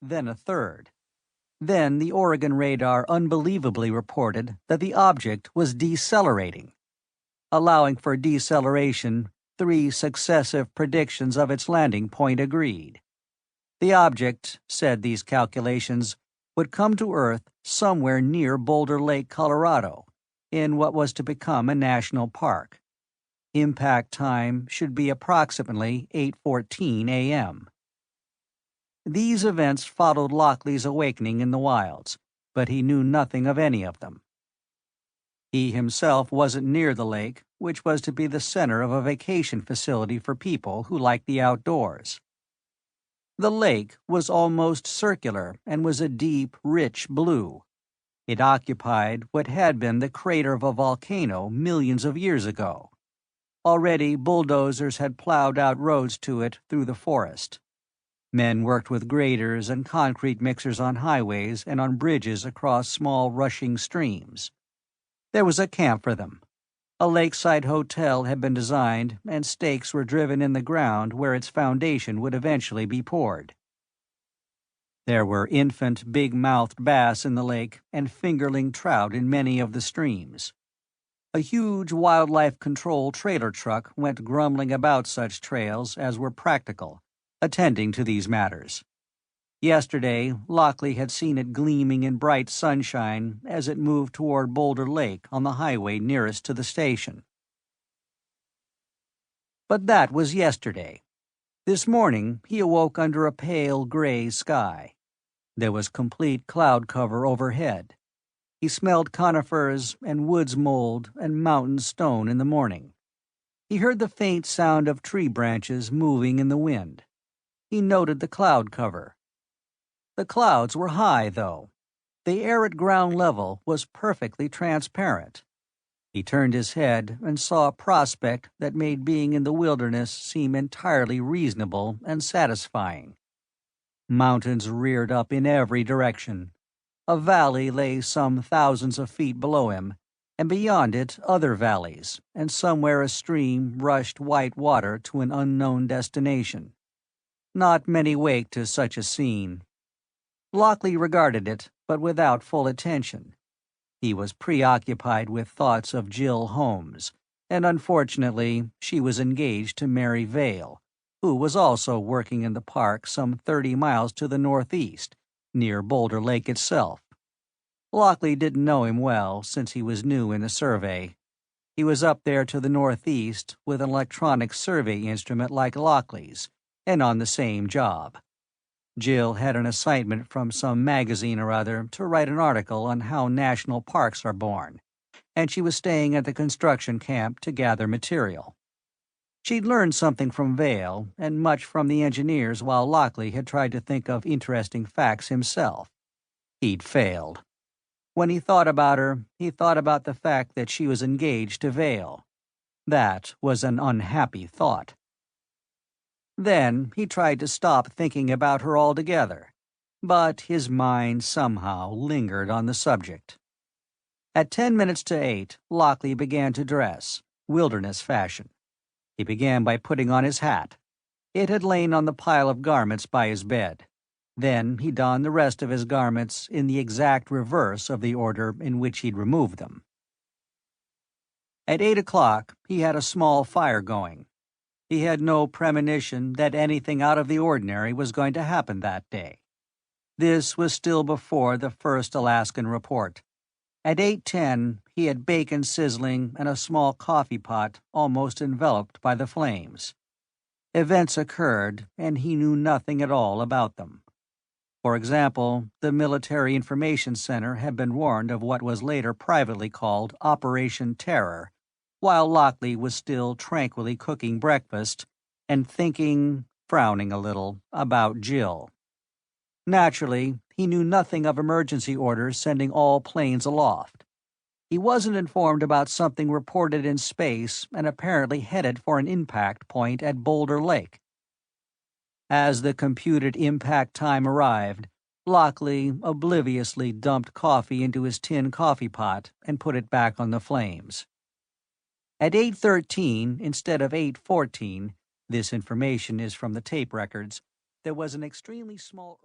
then a third. Then the Oregon radar unbelievably reported that the object was decelerating. Allowing for deceleration, 3 successive predictions of its landing point agreed. The object, said these calculations, would come to Earth somewhere near Boulder Lake, Colorado, in what was to become a national park. Impact time should be approximately 8:14 a.m. These events followed Lockley's awakening in the wilds, but he knew nothing of any of them. He himself wasn't near the lake, which was to be the center of a vacation facility for people who liked the outdoors. The lake was almost circular and was a deep, rich blue. It occupied what had been the crater of a volcano millions of years ago. Already bulldozers had plowed out roads to it through the forest. Men worked with graders and concrete mixers on highways and on bridges across small rushing streams. There was a camp for them. A lakeside hotel had been designed, and stakes were driven in the ground where its foundation would eventually be poured. There were infant big-mouthed bass in the lake and fingerling trout in many of the streams. A huge wildlife control trailer truck went grumbling about such trails as were practical, attending to these matters. Yesterday, Lockley had seen it gleaming in bright sunshine as it moved toward Boulder Lake on the highway nearest to the station. But that was yesterday. This morning, he awoke under a pale gray sky. There was complete cloud cover overhead. He smelled conifers and woods mold and mountain stone in the morning. He heard the faint sound of tree branches moving in the wind. He noted the cloud cover. The clouds were high, though. The air at ground level was perfectly transparent. He turned his head and saw a prospect that made being in the wilderness seem entirely reasonable and satisfying. Mountains reared up in every direction. A valley lay some thousands of feet below him, and beyond it other valleys, and somewhere a stream rushed white water to an unknown destination. Not many waked to such a scene. Lockley regarded it, but without full attention. He was preoccupied with thoughts of Jill Holmes, and unfortunately she was engaged to Mary Vale, who was also working in the park some 30 miles to the northeast, near Boulder Lake itself. Lockley didn't know him well since he was new in the survey. He was up there to the northeast with an electronic survey instrument like Lockley's, and on the same job. Jill had an assignment from some magazine or other to write an article on how national parks are born, and she was staying at the construction camp to gather material. She'd learned something from Vale and much from the engineers while Lockley had tried to think of interesting facts himself. He'd failed. When he thought about her, he thought about the fact that she was engaged to Vale. That was an unhappy thought. Then he tried to stop thinking about her altogether, but his mind somehow lingered on the subject. At 10 minutes to 8, Lockley began to dress, wilderness fashion. He began by putting on his hat. It had lain on the pile of garments by his bed. Then he donned the rest of his garments in the exact reverse of the order in which he'd removed them. At 8 o'clock, he had a small fire going. He had no premonition that anything out of the ordinary was going to happen that day. This was still before the first Alaskan report. At 8:10, he had bacon sizzling and a small coffee pot almost enveloped by the flames. Events occurred, and he knew nothing at all about them. For example, the Military Information Center had been warned of what was later privately called Operation Terror, while Lockley was still tranquilly cooking breakfast and thinking, frowning a little, about Jill. Naturally, he knew nothing of emergency orders sending all planes aloft. He wasn't informed about something reported in space and apparently headed for an impact point at Boulder Lake. As the computed impact time arrived, Lockley obliviously dumped coffee into his tin coffee pot and put it back on the flames. At 8:13 instead of 8:14, this information is from the tape records, there was an extremely small